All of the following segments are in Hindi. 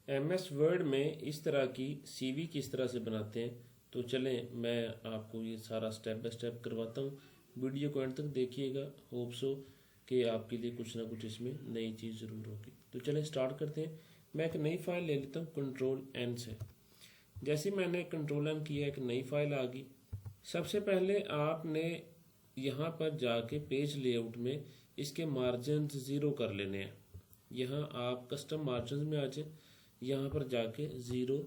MS वर्ड में इस तरह की CV किस तरह से बनाते हैं, तो चलें मैं आपको ये सारा स्टेप बाय स्टेप करवाता हूँ। वीडियो को एंड तक देखिएगा। होप सो कि आपके लिए कुछ ना कुछ इसमें नई चीज़ ज़रूर होगी। तो चलें स्टार्ट करते हैं। मैं एक नई फाइल ले लेता हूँ Ctrl+N से। जैसे मैंने Ctrl+N किया, एक नई फाइल आ गई। सबसे पहले आपने यहाँ पर जाके पेज लेआउट में इसके मार्जिन 0 कर लेने हैं। यहाँ आप कस्टम मार्जिन में आ जाए, यहाँ पर जाके 0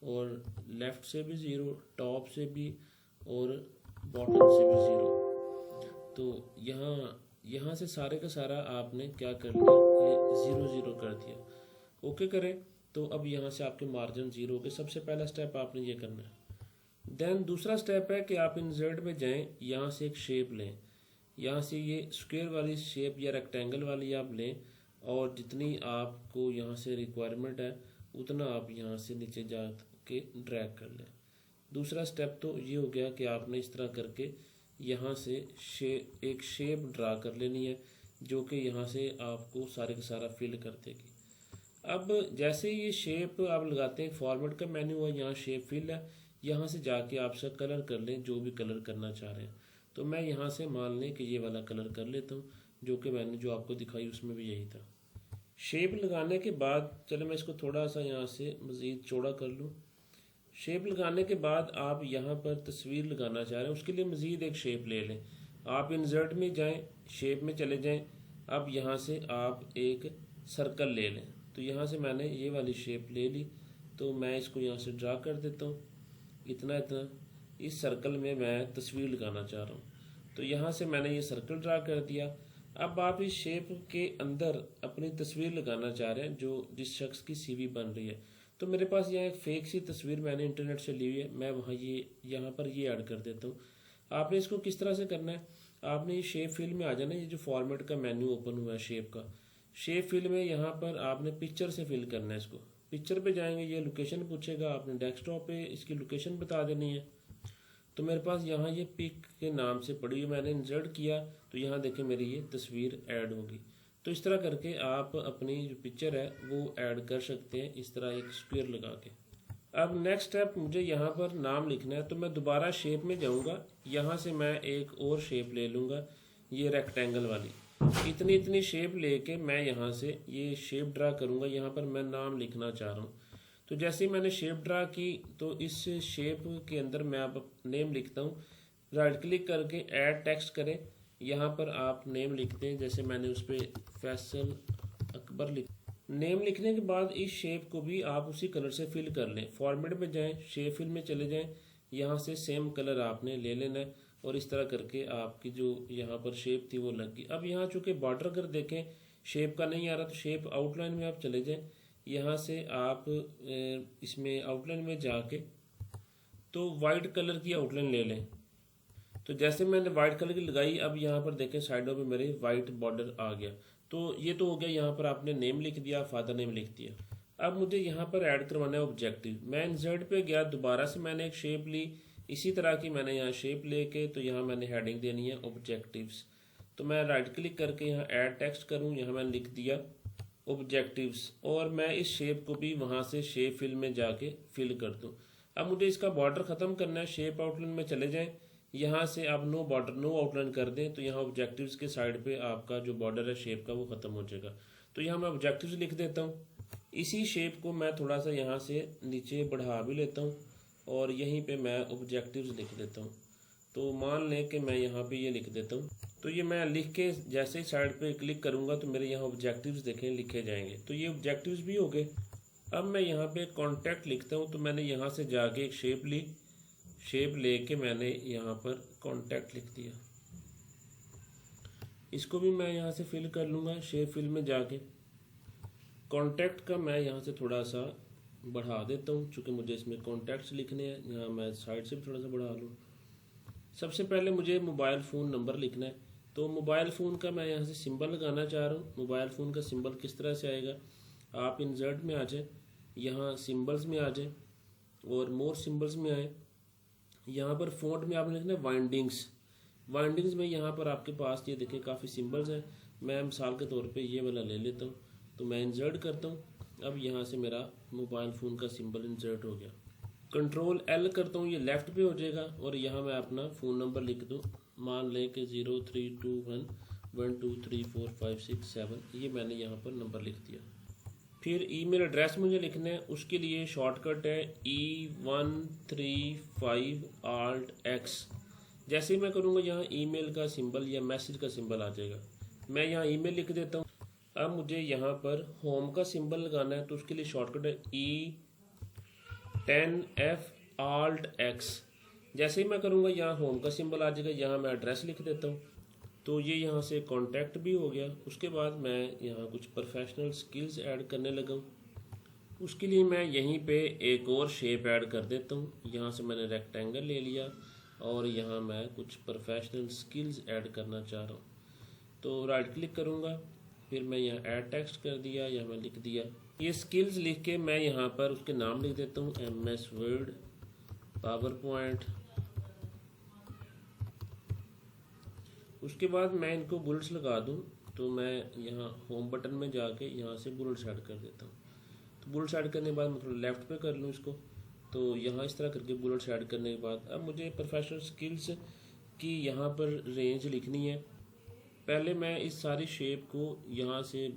और लेफ़्ट से भी 0, टॉप से भी और बॉटम से भी 0। तो यहाँ से सारे का सारा आपने क्या कर लिया, ये 0 0 कर दिया। ओके करें तो अब यहाँ से आपके मार्जिन 0 के। सबसे पहला स्टेप आपने ये करना है। देन दूसरा स्टेप है कि आप इंसर्ट में जाएं, यहाँ से एक शेप लें। यहाँ से ये स्क्वायर वाली शेप या रेक्टेंगल वाली आप लें और जितनी आपको यहाँ से रिक्वायरमेंट है उतना आप यहाँ से नीचे जा के ड्रैग कर लें। दूसरा स्टेप तो ये हो गया कि आपने इस तरह करके यहाँ से एक शेप ड्रा कर लेनी है जो कि यहाँ से आपको सारे का सारा फिल कर देगी। अब जैसे ये शेप आप लगाते हैं, फॉर्मेट का मेन्यू है, यहाँ शेप फिल है, यहाँ से जाके आप इसका कलर कर लें जो भी कलर करना चाह रहे हैं। तो मैं यहाँ से मान लें कि ये वाला कलर कर लेता हूँ जो कि मैंने जो आपको दिखाई उसमें भी यही था। शेप लगाने के बाद चलो मैं इसको थोड़ा सा यहाँ से मज़ीद चौड़ा कर लूँ। शेप लगाने के बाद आप यहाँ पर तस्वीर लगाना चाह रहे हैं, उसके लिए मज़ीद एक शेप ले लें। आप इंसर्ट में जाएं, शेप में चले जाएं। अब यहाँ से आप एक सर्कल ले लें। तो यहाँ से मैंने ये वाली शेप ले ली, तो मैं इसको यहाँ से ड्रा कर देता हूँ। इतना इतना इस सर्कल में मैं तस्वीर लगाना चाह रहा हूँ, तो यहाँ से मैंने ये सर्कल ड्रा कर दिया। अब आप इस शेप के अंदर अपनी तस्वीर लगाना चाह रहे हैं जो जिस शख्स की CV बन रही है। तो मेरे पास यहाँ एक फेक सी तस्वीर मैंने इंटरनेट से ली हुई है, मैं वहाँ यहाँ पर ये ऐड कर देता हूँ। आपने इसको किस तरह से करना है, आपने ये शेप फिल में आ जाना। ये जो फॉर्मेट का मेन्यू ओपन हुआ है शेप का, शेप फिल में यहाँ पर आपने पिक्चर से फिल करना है इसको। पिक्चर पे जाएंगे, ये लोकेशन पूछेगा, आपने डेस्कटॉप पे इसकी लोकेशन बता देनी है। तो मेरे पास यहाँ ये पिक के नाम से पड़ी हुई, मैंने इंसर्ट किया तो यहाँ देखें मेरी ये तस्वीर ऐड होगी। तो इस तरह करके आप अपनी जो पिक्चर है वो ऐड कर सकते हैं, इस तरह एक स्क्वायर लगा के। अब नेक्स्ट स्टेप, मुझे यहाँ पर नाम लिखना है, तो मैं दोबारा शेप में जाऊँगा। यहाँ से मैं एक और शेप ले लूँगा, ये रेक्टेंगल वाली। इतनी इतनी शेप लेके मैं यहाँ से ये शेप ड्रा करूँगा। यहाँ पर मैं नाम लिखना चाह रहा हूँ, तो जैसे ही मैंने शेप ड्रा की तो इस शेप के अंदर मैं अब नेम लिखता हूँ। राइट क्लिक करके ऐड टेक्स्ट करें, यहाँ पर आप नेम लिखते हैं। जैसे मैंने उस पर फैसल अकबर लिख। नेम लिखने के बाद इस शेप को भी आप उसी कलर से फिल कर लें। फॉर्मेट में जाएं, शेप फिल में चले जाएं, यहाँ से सेम कलर आपने ले लेना है और इस तरह करके आपकी जो यहाँ पर शेप थी वो लग गई। अब यहाँ चूँकि बॉर्डर अगर देखें शेप का नहीं आ रहा, तो शेप आउटलाइन में आप चले जाएं। यहाँ से आप इसमें आउटलाइन में जाके तो वाइट कलर की आउटलाइन ले लें। तो जैसे मैंने वाइट कलर की लगाई, अब यहाँ पर देखें साइडों पे मेरे वाइट बॉर्डर आ गया। तो ये तो हो गया, यहाँ पर आपने नेम लिख दिया, फादर नेम लिख दिया। अब मुझे यहाँ पर ऐड करवाना है ऑब्जेक्टिव। मैं इंसर्ट पे गया, दोबारा से मैंने एक शेप ली, इसी तरह की मैंने यहाँ शेप लेके तो यहाँ मैंने हेडिंग देनी है ऑब्जेक्टिव्स। तो मैं राइट क्लिक करके यहाँ ऐड टेक्स्ट करूँ, यहाँ मैंने लिख दिया ऑब्जेक्टिव्स और मैं इस शेप को भी वहाँ से शेप फिल में जाके फिल कर दूँ। अब मुझे इसका बॉर्डर ख़त्म करना है, शेप आउटलाइन में चले जाएं, यहाँ से आप नो बॉर्डर नो आउटलाइन कर दें, तो यहाँ ऑब्जेक्टिव्स के साइड पे आपका जो बॉर्डर है शेप का वो ख़त्म हो जाएगा। तो यहाँ मैं ऑब्जेक्टिव्स लिख देता हूँ। इसी शेप को मैं थोड़ा सा यहाँ से नीचे बढ़ा भी लेता हूँ और यहीं पे मैं ऑब्जेक्टिव्स लिख देता हूँ। तो मान लें कि मैं यहाँ पे ये लिख देता हूँ। तो ये मैं लिख के जैसे ही साइड पे क्लिक करूँगा तो मेरे यहाँ ऑब्जेक्टिव्स देखें लिखे जाएंगे। तो ये ऑब्जेक्टिव्स भी हो गए। अब मैं यहाँ पे कॉन्टैक्ट लिखता हूँ, तो मैंने यहाँ से जाके एक शेप ली, शेप लेके मैंने यहाँ पर कॉन्टैक्ट लिख दिया। इसको भी मैं यहाँ से फिल कर लूँगा शेप फिल में जाके। कॉन्टैक्ट का मैं यहाँ से थोड़ा सा बढ़ा देता हूँ, चूँकि मुझे इसमें कॉन्टैक्ट्स लिखने हैं। यहाँ मैं साइड से भी थोड़ा सा बढ़ा लूँ। सबसे पहले मुझे मोबाइल फ़ोन नंबर लिखना है, तो मोबाइल फ़ोन का मैं यहाँ से सिंबल लगाना चाह रहा हूँ। मोबाइल फ़ोन का सिंबल किस तरह से आएगा, आप इंसर्ट में आ जाए, यहाँ सिंबल्स में आ जाए और मोर सिंबल्स में आए। यहाँ पर फ़ॉन्ट में आपने लिखना है वाइंडिंग्स। वाइंडिंग्स में यहाँ पर आपके पास ये देखें काफ़ी सिंबल्स हैं। मैं मिसाल के तौर पे ये वाला ले लेता हूँ, तो मैं इंसर्ट करता हूँ अब यहाँ से मेरा मोबाइल फ़ोन का सिंबल इंसर्ट हो गया। कंट्रोल एल करता हूँ, ये लेफ़्ट पे हो जाएगा और यहाँ मैं अपना फ़ोन नंबर लिख दूँ। मान लें कि 0321123456 ये मैंने यहाँ पर नंबर लिख दिया। फिर ईमेल एड्रेस मुझे लिखना है, उसके लिए शॉर्टकट है E135 Alt X। जैसे ही मैं करूँगा यहाँ ईमेल का सिंबल या मैसेज का सिंबल आ जाएगा। मैं यहाँ ईमेल लिख देता हूँ। अब मुझे यहाँ पर होम का सिंबल लगाना है, तो उसके लिए शॉर्टकट है E10F Alt X। जैसे ही मैं करूँगा यहाँ होम का सिंबल आ जाएगा। यहाँ मैं एड्रेस लिख देता हूँ, तो ये यहाँ से कॉन्टैक्ट भी हो गया। उसके बाद मैं यहाँ कुछ प्रोफेशनल स्किल्स ऐड करने लगा हूँ। उसके लिए मैं यहीं पे एक और शेप ऐड कर देता हूँ। यहाँ से मैंने रेक्टेंगल ले लिया और यहाँ मैं कुछ प्रोफेशनल स्किल्स ऐड करना चाह रहा हूँ, तो राइट क्लिक करूँगा। फिर मैं यहाँ ऐड टेक्स्ट कर दिया या मैं लिख दिया। ये स्किल्स लिख के मैं यहाँ पर उसके नाम लिख देता हूँ, MS वर्ड, पावर पॉइंट। उसके बाद मैं इनको बुलेट्स लगा दूं, तो मैं यहाँ होम बटन में जाके यहाँ से बुलेट्स ऐड कर देता हूँ। तो बुलेट्स ऐड करने के बाद मैं थोड़ा लेफ्ट पे कर लूँ इसको, तो यहाँ इस तरह करके बुलेट्स ऐड करने के बाद अब मुझे प्रोफेशनल स्किल्स की यहाँ पर रेंज लिखनी है। पहले मैं इस सारी शेप को यहाँ से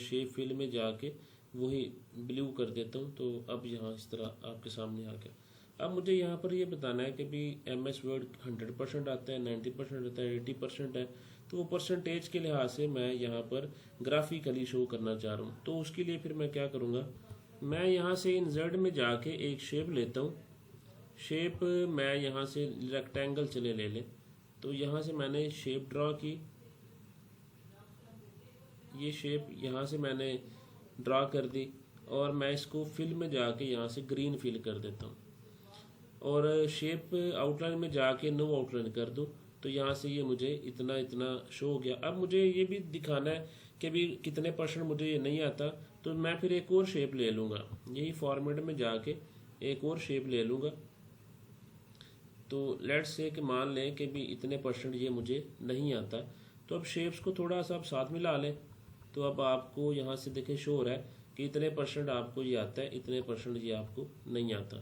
शेप फिल में जाके वही ब्लू कर देता हूँ। तो अब यहाँ इस तरह आपके सामने आ गया। अब मुझे यहाँ पर ये बताना है कि भी MS वर्ड 100% आता है, 90% आता है, 80% है। तो वो परसेंटेज के लिहाज से मैं यहाँ पर ग्राफिकली शो करना चाह रहा हूँ। तो उसके लिए फिर मैं क्या करूँगा, मैं यहाँ से इंसर्ट में जाके एक शेप लेता हूँ। शेप मैं यहाँ से रेक्टेंगल चले ले लें, तो यहाँ से मैंने शेप ड्रॉ की। ये शेप यहाँ से मैंने ड्रा कर दी और मैं इसको फिल में जाके यहाँ से ग्रीन फिल कर देता हूँ और शेप आउटलाइन में जाके नो आउटलाइन कर दूँ। तो यहाँ से ये मुझे इतना इतना शो हो गया। अब मुझे ये भी दिखाना है कि भी कितने परसेंट मुझे ये नहीं आता, तो मैं फिर एक और शेप ले लूँगा। यही फॉर्मेट में जाके एक और शेप ले लूँगा। तो लेट्स से कि मान लें कि भी इतने परसेंट ये मुझे नहीं आता, तो अब शेप्स को थोड़ा सा आप साथ मिला लें। तो अब आपको यहाँ से देखें शो हो रहा है कि इतने परसेंट आपको ये आता है, इतने परसेंट ये आपको नहीं आता।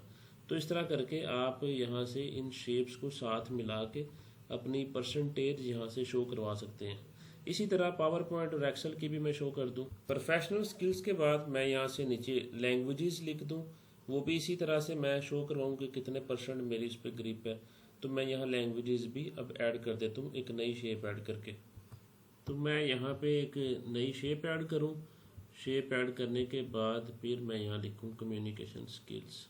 तो इस तरह करके आप यहाँ से इन शेप्स को साथ मिला के अपनी परसेंटेज यहाँ से शो करवा सकते हैं। इसी तरह पावर पॉइंट और एक्सेल की भी मैं शो कर दूँ। प्रोफेशनल स्किल्स के बाद मैं यहाँ से नीचे लैंग्वेजेस लिख दूँ, वो भी इसी तरह से मैं शो करवाऊँ कि कितने परसेंट मेरी इस पर ग्रिप है। तो मैं यहाँ लैंग्वेजेस भी अब ऐड कर देता हूँ एक नई शेप ऐड करके। तो मैं यहाँ पे एक नई शेप ऐड करूँ। शेप ऐड करने के बाद फिर मैं यहाँ लिखूँ कम्युनिकेशन स्किल्स।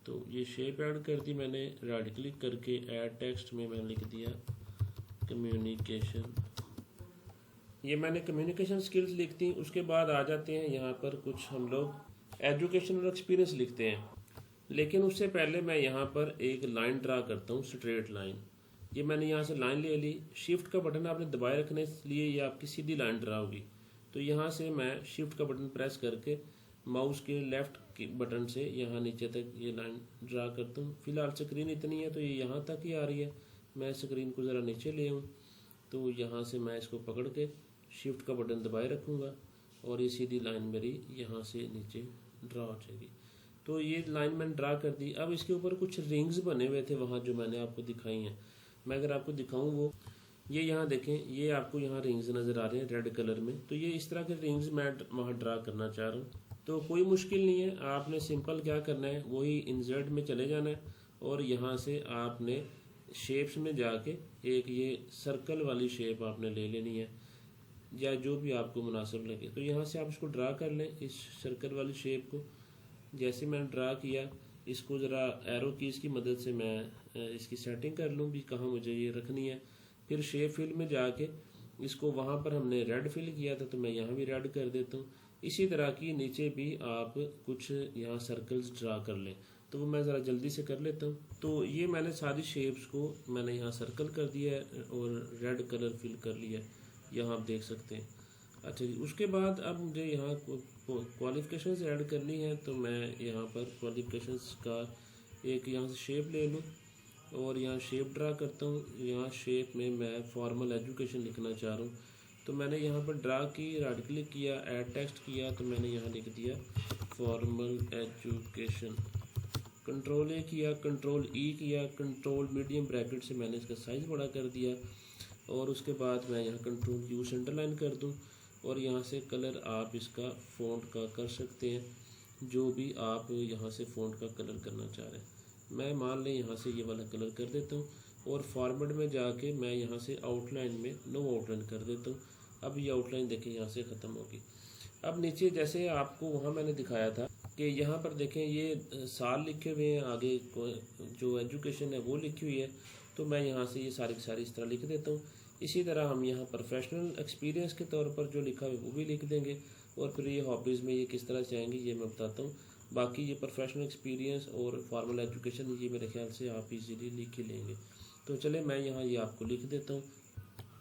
तो ये शेप ऐड कर दी मैंने, राइट क्लिक करके ऐड टेक्स्ट में मैंने लिख दिया कम्युनिकेशन। ये मैंने कम्युनिकेशन स्किल्स लिख दी। उसके बाद आ जाते हैं यहाँ पर कुछ हम लोग एजुकेशनल एक्सपीरियंस लिखते हैं, लेकिन उससे पहले मैं यहाँ पर एक लाइन ड्रा करता हूँ, स्ट्रेट लाइन। ये मैंने यहाँ से लाइन ले ली। शिफ्ट का बटन आपने दबाए रखने इसलिए ये आपकी सीधी लाइन ड्रा होगी। तो यहाँ से मैं शिफ्ट का बटन प्रेस करके माउस के लेफ्ट के बटन से यहाँ नीचे तक ये लाइन ड्रा करता हूँ। फिलहाल स्क्रीन इतनी है तो ये यहाँ तक ही आ रही है। मैं स्क्रीन को ज़रा नीचे ले आऊँ, तो यहाँ से मैं इसको पकड़ के शिफ्ट का बटन दबाए रखूँगा और ये सीधी लाइन मेरी यहाँ से नीचे ड्रा हो जाएगी। तो ये लाइन मैंने ड्रा कर दी। अब इसके ऊपर कुछ रिंग्स बने हुए थे वहाँ जो मैंने आपको दिखाई हैं। मैं अगर आपको दिखाऊं वो ये यहाँ देखें, ये आपको यहाँ रिंग्स नज़र आ रहे हैं रेड कलर में। तो ये इस तरह के रिंग्स मैं वहाँ ड्रा करना चाह रहा हूँ। तो कोई मुश्किल नहीं है, आपने सिंपल क्या करना है, वही इंसर्ट में चले जाना है और यहाँ से आपने शेप्स में जाके एक ये सर्कल वाली शेप आपने ले लेनी है या जो भी आपको मुनासिब लगे। तो यहाँ से आप इसको ड्रा कर लें, इस सर्कल वाली शेप को। जैसे मैंने ड्रा किया, इसको ज़रा एरो कीज़ की मदद से मैं इसकी सेटिंग कर लूँ भी कहाँ मुझे ये रखनी है। फिर शेप फिल में जाके इसको वहाँ पर हमने रेड फिल किया था तो मैं यहाँ भी रेड कर देता हूँ। इसी तरह की नीचे भी आप कुछ यहाँ सर्कल्स ड्रा कर लें, तो वो मैं ज़रा जल्दी से कर लेता हूँ। तो ये मैंने सारी शेप्स को मैंने यहाँ सर्कल कर दिया है और रेड कलर फिल कर लिया है, यहाँ आप देख सकते हैं। अच्छा जी, उसके बाद अब मुझे यहाँ क्वालिफिकेशंस ऐड करनी है। तो मैं यहाँ पर क्वालिफिकेशंस का एक यहाँ से शेप ले लूँ और यहाँ शेप ड्रा करता हूँ। यहाँ शेप में मैं फॉर्मल एजुकेशन लिखना चाह रहा हूँ, तो मैंने यहाँ पर ड्रा की, राइट क्लिक किया, ऐड टेक्स्ट किया, तो मैंने यहाँ लिख दिया फॉर्मल एजुकेशन। कंट्रोल ए किया, कंट्रोल ई किया, कंट्रोल मीडियम ब्रैकेट से मैंने इसका साइज़ बड़ा कर दिया। और उसके बाद मैं यहाँ कंट्रोल यू से अंडरलाइन कर दूँ और यहाँ से कलर आप इसका फ़ॉन्ट का कर सकते हैं, जो भी आप यहाँ से फ़ॉन्ट का कलर करना चाह रहे हैं। मैं मान लें यहाँ से ये वाला कलर कर देता हूँ और फॉर्मेट में जाके मैं यहाँ से आउटलाइन में नो आउटलाइन कर देता हूँ। अब ये आउटलाइन देखें यहाँ से ख़त्म होगी। अब नीचे जैसे आपको वहाँ मैंने दिखाया था कि यहाँ पर देखें ये साल लिखे हुए हैं, आगे जो एजुकेशन है वो लिखी हुई है, तो मैं यहाँ से ये सारी की सारी इस तरह लिख देता हूँ। इसी तरह हम यहाँ प्रोफेशनल एक्सपीरियंस के तौर पर जो लिखा है वो भी लिख देंगे और फिर ये हॉबीज़ में ये किस तरह से आएंगे ये मैं बताता हूँ। बाकी ये प्रोफेशनल एक्सपीरियंस और फॉर्मल एजुकेशन ये मेरे ख्याल से आप इजीली लिख ही लेंगे। तो चले मैं यहाँ ये आपको लिख देता हूँ।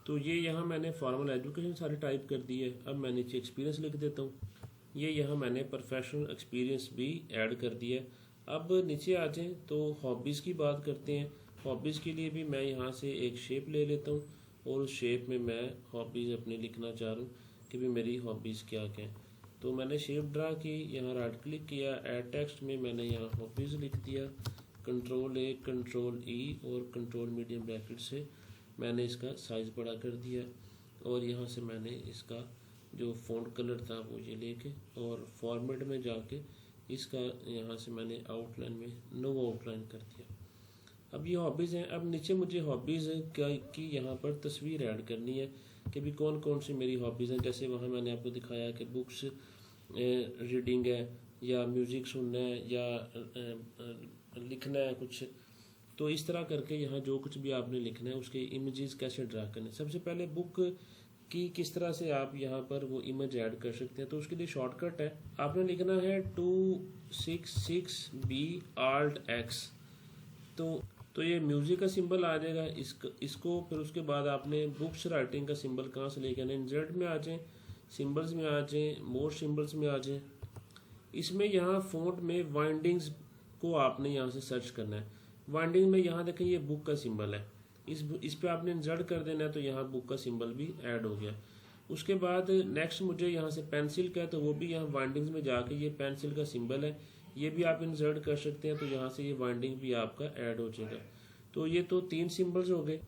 तो ये यहाँ मैंने फॉर्मल एजुकेशन सारी टाइप कर दी है। अब मैं नीचे एक्सपीरियंस लिख देता हूँ। ये यहाँ मैंने प्रोफेशनल एक्सपीरियंस भी ऐड कर दिया है। अब नीचे आ जाएँ तो हॉबीज़ की बात करते हैं। हॉबीज़ के लिए भी मैं यहाँ से एक शेप ले लेता हूँ और उस शेप में मैं हॉबीज़ अपनी लिखना चाह रहा हूँ कि भी मेरी हॉबीज़ क्या क्या हैं। तो मैंने शेप ड्रा की, यहाँ राइट क्लिक किया, ऐड टेक्स्ट में मैंने यहाँ हॉबीज़ लिख दिया, कंट्रोल ए, कंट्रोल ई और कंट्रोल मीडियम ब्रैकेट से मैंने इसका साइज़ बड़ा कर दिया और यहाँ से मैंने इसका जो फ़ॉन्ट कलर था वो ये लेके और फॉर्मेट में जाके इसका यहाँ से मैंने आउटलाइन में नो आउटलाइन कर दिया। अब ये हॉबीज़ हैं। अब नीचे मुझे हॉबीज़ की यहाँ पर तस्वीर ऐड करनी है कि भी कौन कौन सी मेरी हॉबीज़ हैं। जैसे वहाँ मैंने आपको दिखाया कि बुक्स रीडिंग है या म्यूज़िक सुनना है या लिखना है कुछ। तो इस तरह करके यहाँ जो कुछ भी आपने लिखना है उसके इमेजेस कैसे ड्रा करने। सबसे पहले बुक की किस तरह से आप यहाँ पर वो इमेज ऐड कर सकते हैं, तो उसके लिए शॉर्टकट है, आपने लिखना है 266B Alt X। तो ये म्यूज़िक का सिंबल आ जाएगा। इसको फिर उसके बाद आपने बुक्स राइटिंग का सिंबल कहाँ से लेके आना, इंसर्ट में आ जाएँ, सिंबल्स में आ जाएँ, मोर सिंबल्स में आ जाएँ। इसमें यहाँ फ़ॉन्ट में वाइंडिंग्स को आपने यहाँ से सर्च करना है। वाइंडिंग में यहाँ देखें ये बुक का सिंबल है, इस पे आपने इंसर्ट कर देना है, तो यहाँ बुक का सिंबल भी ऐड हो गया। उसके बाद नेक्स्ट मुझे यहाँ से पेंसिल का है, तो वो भी यहाँ वाइंडिंग्स में जाके ये पेंसिल का सिंबल है, ये भी आप इंसर्ट कर सकते हैं, तो यहाँ से ये वाइंडिंग भी आपका ऐड हो जाएगा। तो ये तो 3 सिंबल्स हो गए।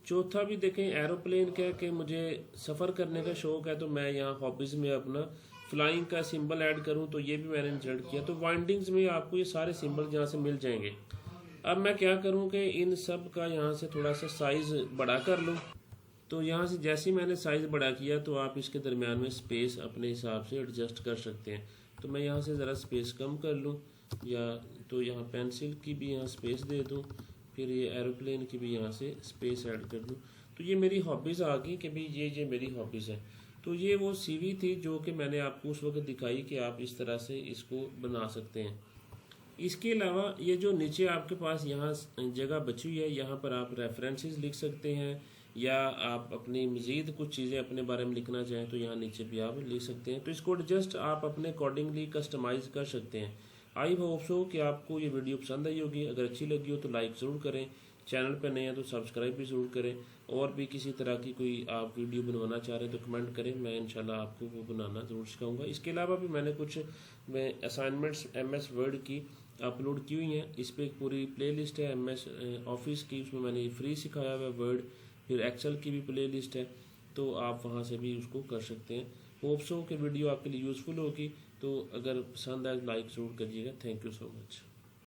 चौथा भी देखें एरोप्लेन का कि मुझे सफ़र करने का शौक़ है, तो मैं यहाँ हॉबीज़ में अपना फ्लाइंग का सिंबल ऐड करूँ, तो ये भी मैंने इंसर्ट किया। तो वाइंडिंग्स में आपको ये सारे सिंबल यहाँ से मिल जाएंगे। अब मैं क्या करूं कि इन सब का यहाँ से थोड़ा सा साइज़ बड़ा कर लूं। तो यहाँ से जैसे ही मैंने साइज़ बड़ा किया तो आप इसके दरमियान में स्पेस अपने हिसाब से एडजस्ट कर सकते हैं। तो मैं यहाँ से ज़रा स्पेस कम कर लूँ, या तो यहाँ पेंसिल की भी यहाँ स्पेस दे दूँ, फिर ये एरोप्लेन की भी यहाँ से स्पेस ऐड कर दूँ। तो ये मेरी हॉबीज़ आ गई कि भाई ये मेरी हॉबीज़ है। तो ये वो CV थी जो कि मैंने आपको उस वक्त दिखाई कि आप इस तरह से इसको बना सकते हैं। इसके अलावा ये जो नीचे आपके पास यहाँ जगह बची हुई है, यहाँ पर आप रेफरेंसेस लिख सकते हैं या आप अपनी मज़ीद कुछ चीज़ें अपने बारे में लिखना चाहें तो यहाँ नीचे भी आप लिख सकते हैं। तो इसको जस्ट आप अपने अकॉर्डिंगली कस्टमाइज़ कर सकते हैं। आई होप सो कि आपको ये वीडियो पसंद आई होगी। अगर अच्छी लगी हो तो लाइक ज़रूर करें, चैनल पर नए हैं तो सब्सक्राइब भी ज़रूर करें, और भी किसी तरह की कोई आप वीडियो बनवाना चाह रहे हैं तो कमेंट करें, मैं इंशाल्लाह आपको वो बनाना ज़रूर सिखाऊंगा। इसके अलावा भी मैंने कुछ असाइनमेंट्स MS वर्ड की अपलोड की हुई हैं। इस पर एक पूरी प्लेलिस्ट है MS ऑफिस की, उसमें मैंने फ्री सिखाया हुआ है वर्ड, फिर एक्सेल की भी प्लेलिस्ट है, तो आप वहाँ से भी उसको कर सकते हैं। होप सो कि वीडियो आपके लिए यूज़फुल होगी। तो अगर पसंद आए लाइक ज़रूर करिएगा। Thank you so much.